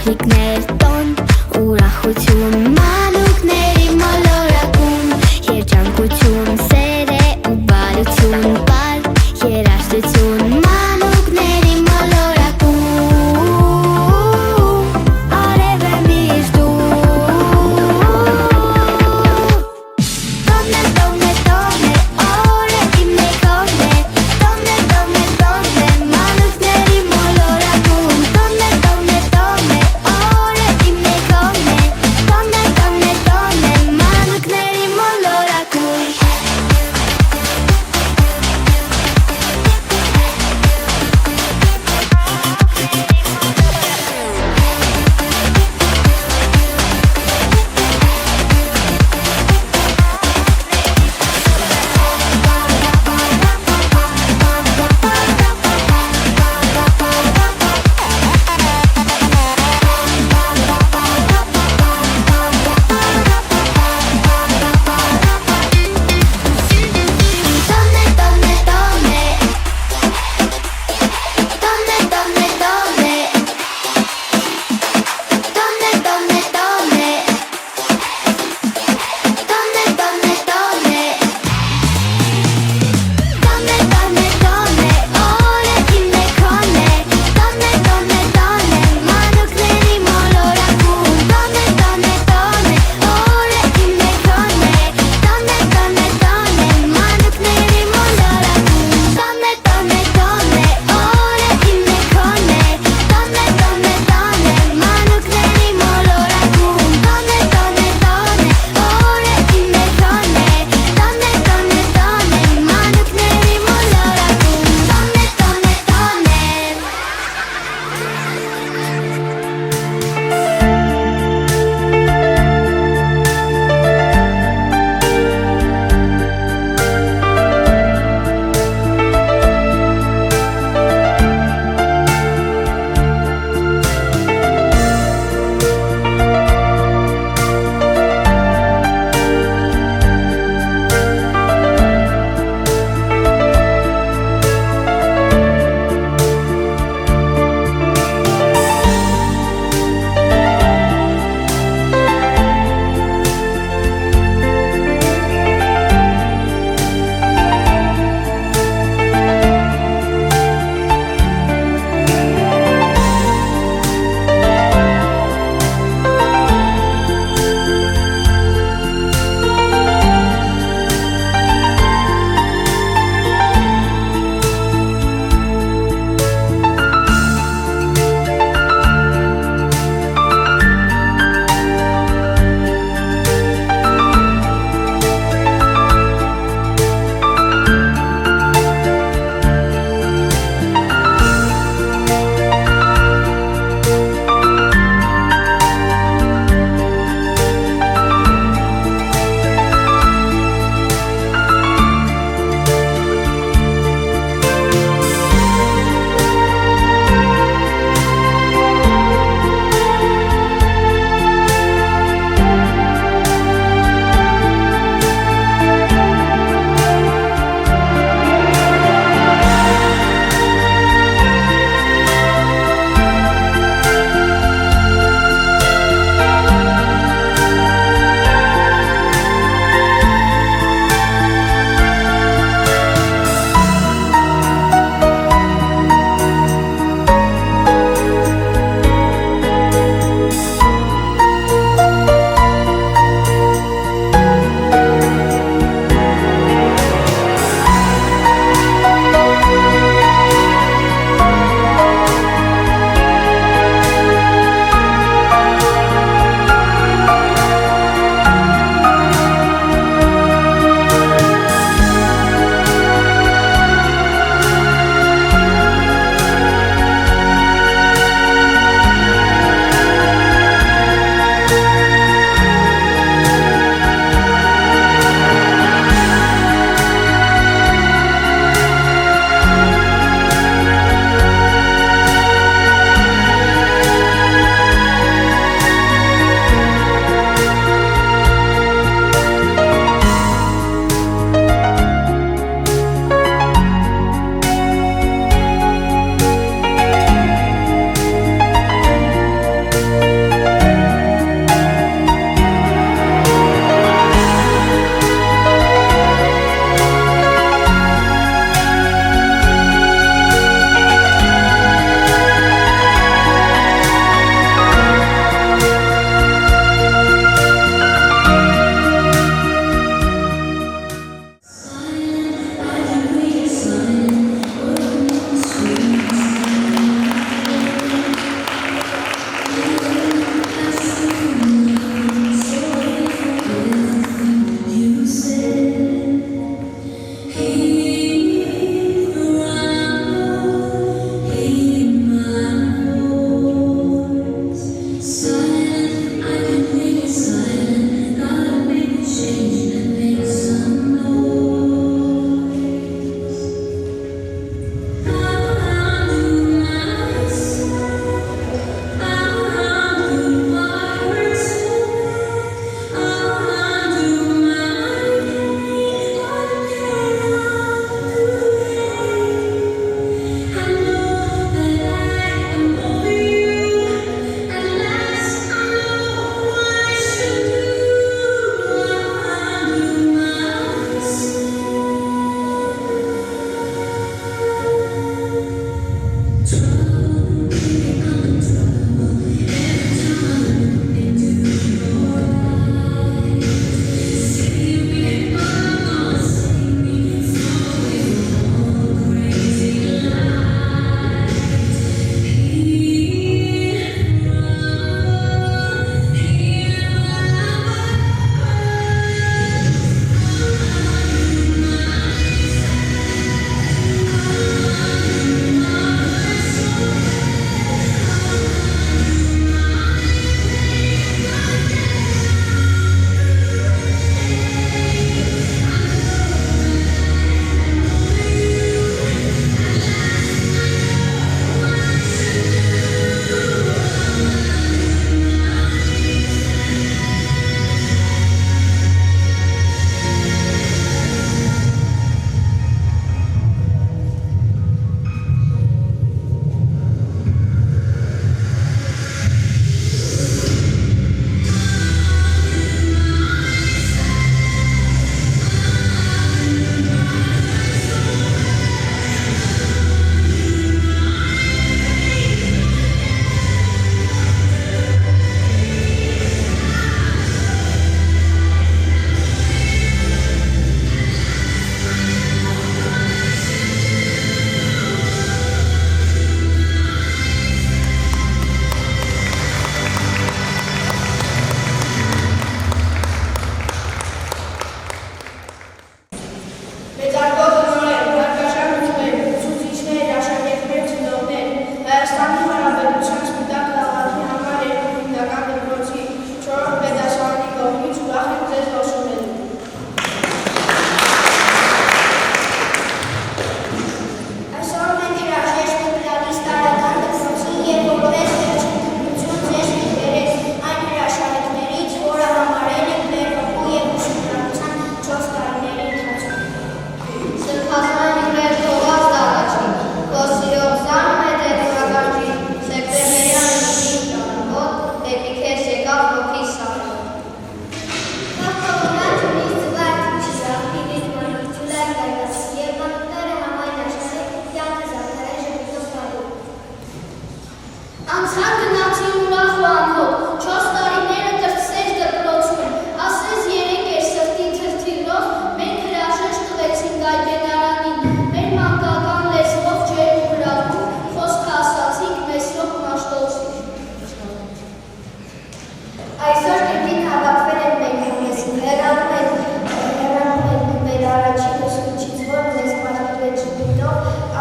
Աղջիկներ տոն, ուրախություն մանուկների մոլորակում Երջանկություն, սեր է ու բարություն պար Երաժշտություն մանուկների մոլորակում Արև է միշտ Տոն է, օրը իմ մեքով է Տոն է, մանուկների մոլորակում Տոն է, օրը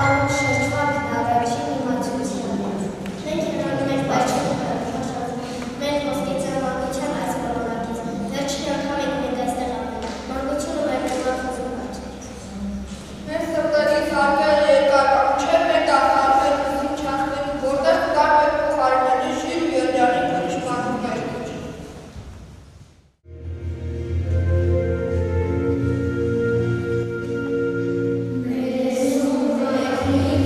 անշրջված առաջին իմացությունը։ Մենք հեռանում ենք մեր ոսկիցյան մանկության այս բոլորակից։ Վերջին անգամ ենք մենք այստեղ ապրել։ Մանկությունը մեր նման խոզում աչքից։ Մեր սրտերից արկել երկար կամ չէ մեր դասարվել ուսին չասվելու, որտեղ կար մեր փոխարինելու շիր ու երջանի փրշմանում կայքուչ։ Մեզ ու մեղի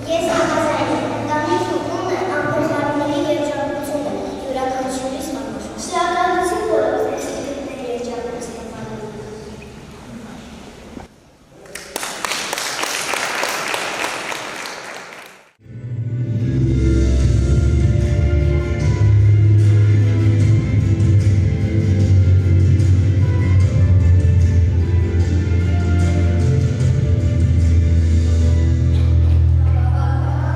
Ես համաձայն եմ, ընտանիքն ուղղում է անփոխարինելի երջանկությունը յուրաքանչյուրիս համար։ Շնորհակալություն, որ օգնեցիք գտնել երջանկությունը բանալու։ Աղաղակ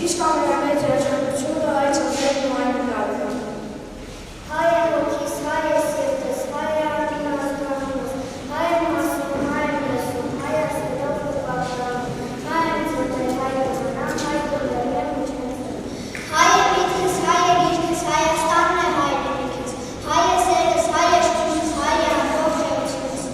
Իսկ ամենամեծ երջանկությունը այս ասելն ու այն մտալը։ Հայ է հոգիս, հայ է սիրտս, հայ է արտին ազգանունս, հայ է մասում, հայ է լսում, հայ է սերով ու պատրանում, հայ է ծոտեր, հայ է ծանամ, հայ կոլեր եմ ու չենսում։ Հայ է միտքս, հայ է գիրքս, Հայաստանն է հայրենիքս, հայ է սերս, հայ է շտուշս, հայ է ամբողջ էությունս։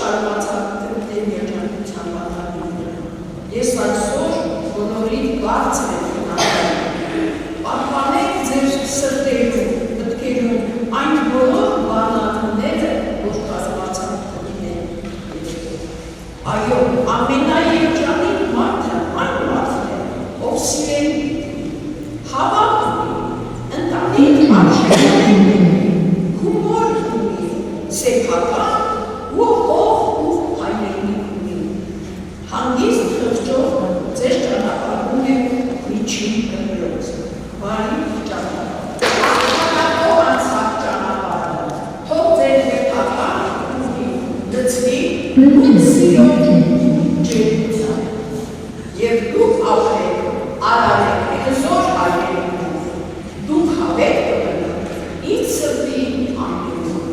կարողացաք գտնել երջանկության պատանիները։ Ես այսօր բոլորիդ բարձր եմ խնամում։ Պահպանեք ձեր սրտերում, մտքերում այն բոլոր բանալիները, որ կազմացան լինեն։ Այո, ամենաերջանիկ մարդը այն մարդն է, ով սիրելի, հավատում է, ընտանիք արժեքներ ունի, հումոր ունի, սեփական ու ով հայրենիք ունի։ Հանգիստ խղճով ձեր ճանապարհում է միջին կրոց, բարի ճանապարհ, անցած ճանապարհը, թող ձեր հետագան ունի, լցվի ու սիրո ջերմությամբ, և դուք ապրեք, արարեք հզոր հայրենիքում, դուք հավեք կմնաք, ինձ սրտի անկյունում։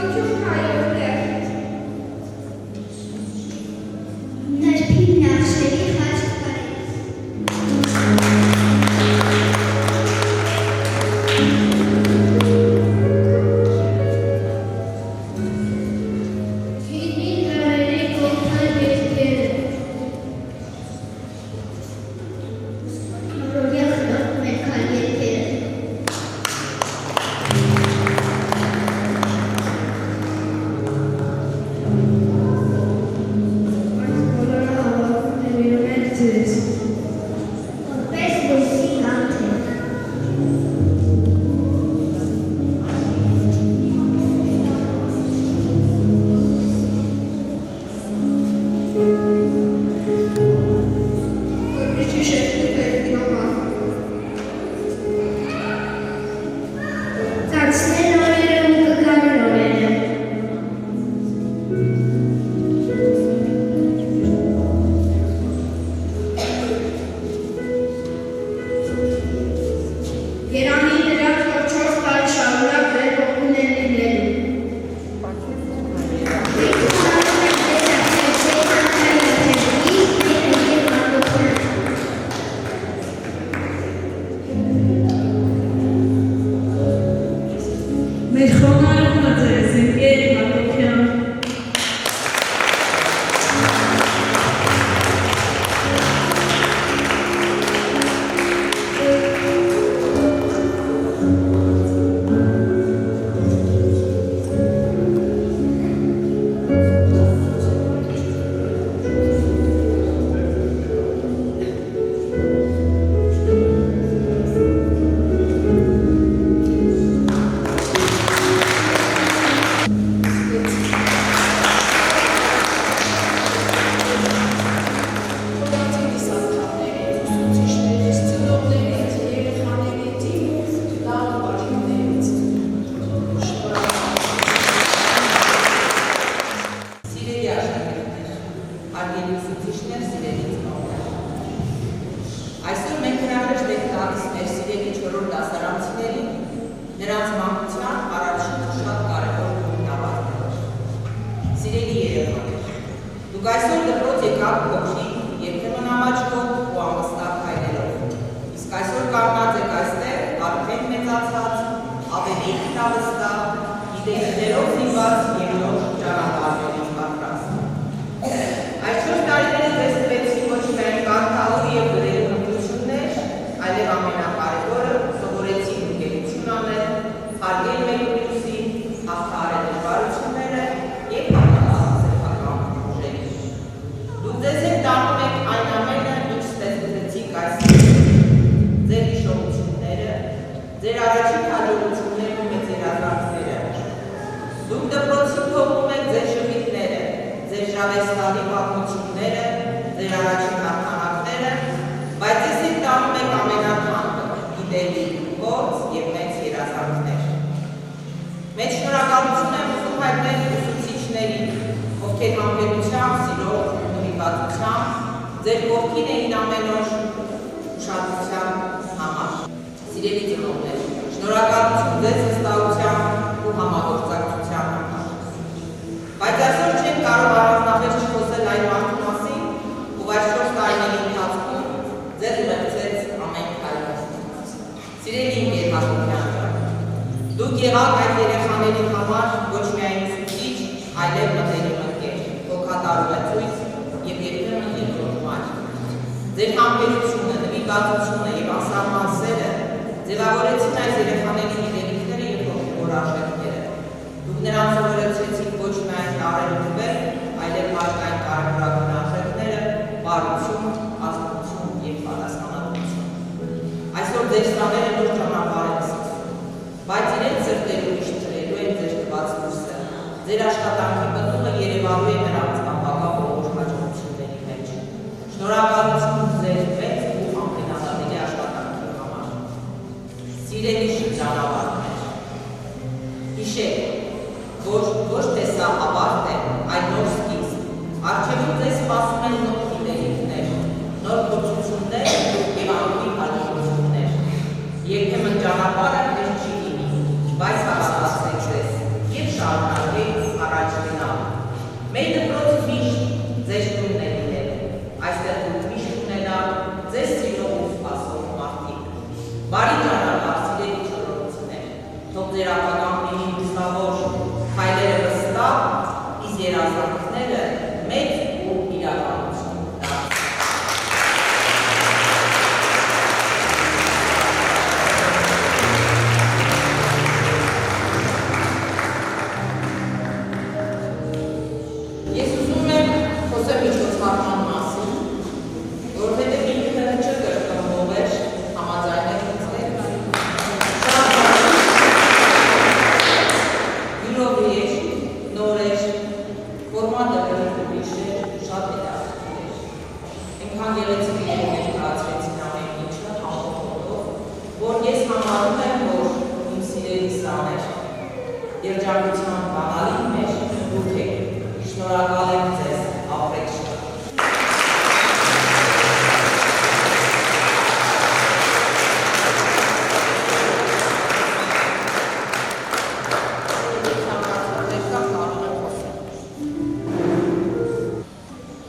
Բազմություն հայրներ։ Ներփին նախշերի խաչքարեր։ Հինի դարերի կողքան երկերը։ Ռոյա խնոտ մերքան երկերը։ Որպես լույսի համթեք։ Որպեսզի շեշտի վերքի համար։ Ծածներ օրերը ու կգարն օրերը։ Երանի նրանք, որ 4 տարի շարունակ վեր հոգում են լինելու։ Մեր խոնարհումը ձեզ, ընկեր Հակոբյան։ Սիրելի աշակերտներ, հարգելի ուսուցիչներ, սիրելի ծնողներ։ Այսօր մենք հրաժեշտ ենք տալիս մեր սիրելի 4-րդ դասարանցիներին նրանց մանկության առաջին շատ կարևոր նավարտներ։ Սիրելի երեխաներ, դուք այսօր դպրոց եկաք փոքրիկ, երբեմն ամաչկոտ ու անվստահ քայլերով։ Իսկ այսօր կանգնած եք այստեղ արդեն մեծացած, ավելի ինքնավստահ, գիտելիքներով զինված և նոր ճանապարհների պատրաստ։ Այս 4 տարիներին ձեզ տվեցին ոչ միայն կարդալու և գրելու հմտություններ, այլև ամենակարևորը սովորեցին ընկերություն անել, հարգել մեկուսին, հաղթահարել դժվարությունները և հաղթահարել սեփական ուժերին։ Դուք ձեզ հետ տանում եք այն ամենը, ինչ ստեղծեցիք այս ձեր հիշողությունները, ձեր առաջին հաջողություններն ու մեծ երազանքները։ Դուք դպրոցին թողնում եք ձեր շփիթները, ձեր ժավեստալի պատմությունները, ձեր առաջին հաղթանակները, բայց ձեզ հետ տանում եք ամենաթանկը, գիտելիք, գործ և մեծ երազանքներ։ Մեծ շնորհակալություն եմ ուզում հայտնել ուսուցիչներին, ովքեր համբերությամբ, սիրով, նվիրվածությամբ ձեր կողքին էին ամեն օր ուշադրության համար։ Սիրելի ծնողներ, շնորհակալություն ձեզ վստահության ու համագործակցության համար։ Բայց այսօր չենք կարող առանձնապես չխոսել այն մարդու մասին, ով այս 4 տարիների ընթացքում ձեր մրցեց ամեն քայլով։ Սիրելի ընկեր Հակոբյան, դուք եղաք այդ երեխաների համար ոչ միայն ուսուցիչ, այլև մտերիմ ընկեր, հոգատար ուղեցույց և երբեմն երկրորդ մայր։ Ձեր համբերությունը, նվիրվածությունը և անսահման սերը ձևավորեցին այս երեխաների գիտելիքները և հոգևոր արժեքները։ Դուք նրանց սովորեցրեցիք ոչ միայն տարել ու տվել, այլև մարդկային կարևորագույն արժեքները, բարություն, ազնվություն և պատասխանատվություն։ Այսօր ձեր սրահները նոր ճանապարհ են սկսում, բայց իրենց սրտերը ուրիշ թրելու են ձեր տված լույսը։ Ձեր աշխատանքի բնումը երևալու է նրանց ապագա բոլոր հաջողությունների մեջ։ Շնորհակալություն ձեր մեծ ու ամենալավելի աշխատանքի համար։ Սիրելի շրջանավարտներ, հիշեք, ոչ թե սա ավարտ է, այլ նոր սկիզբ։ Առջևում ձեզ սպասում են նոր գիտելիքներ, նոր փորձություններ և անհույս հաջողություններ։ Երբեմն ճանապարհը հեշտ չի լինի, բայց հավատացեք ձեզ և շարունակեք երազանքները մեծ ու իրականություն դարձան։ Ես ուզում եմ խոսել միջոցառման մասին, որովհետև ինքը չկրկնվող էր, համաձայնեք ինձ հետ։ Յուրով էր, նոր էր, ֆորմատը ուրիշ էր, շատ հետաքրքիր էր։ Այնքան գեղեցիկ ներկայացրեցին ամեն ինչը համոզելով, որ ես համարում եմ, որ իմ սիրելի սաներ, երջանկության բանալին մեջ դուք եք։ Շնորհակալ եմ ձեզ, ապրեք շատ։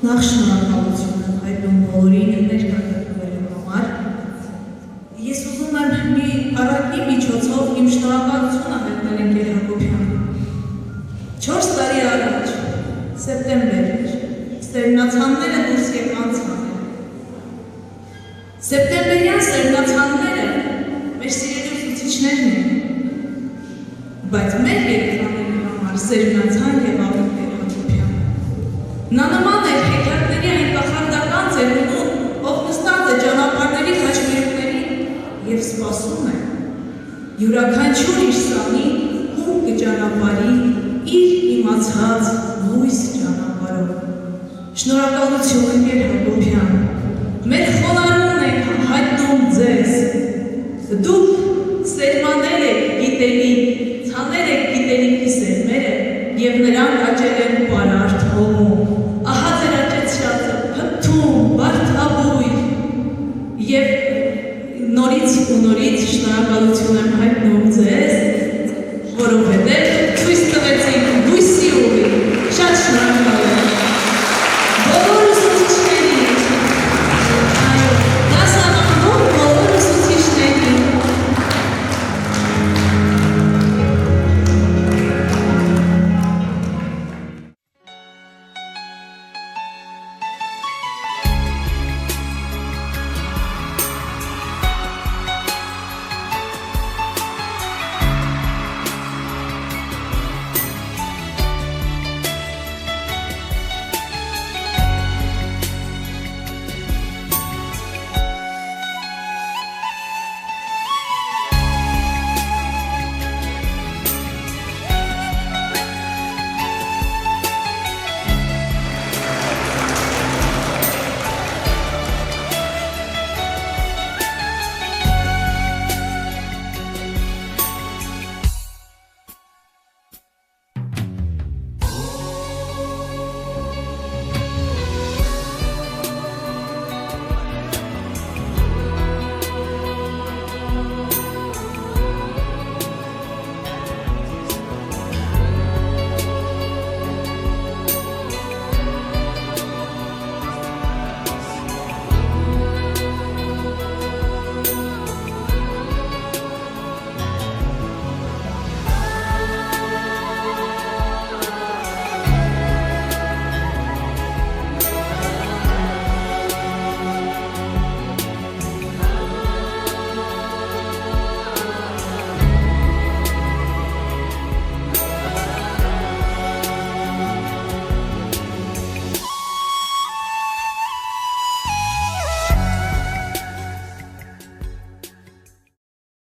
Նախ շնորհակալություն եմ հայտնում բոլորին ներկա գտնվելու համար։ Ես ուզում եմ մի առակի միջոցով իմ շնորհակալությունը հայտնել ընկեր Հակոբյանին։ 4 տարի առաջ, սեպտեմբեր էր, սերմնացանները դուրս եկան ցանել։ Սեպտեմբերյան սերմնացանները մեր սիրելի ուսուցիչներն են, բայց մեր երեխաների համար սերմնացան եւ Աղետեր Հակոբյան։ Նա նման էր հեքիաթների այն կախարդական ծերունուն, ով նստած է ճանապարհների խաչմերուկներին եւ սպասում է յուրաքանչյուր իր սանի ու կճանապարհի իր իմացած լույս ճանապարհով։ Շնորհակալություն ընկեր Հակոբյան, մեր խոնարհումն ենք հայտնում ձեզ։ Դուք սերմանել եք գիտելիք, ցանել եք գիտելիքի սերմերը եւ նրանք աճել են պարարտ հողում։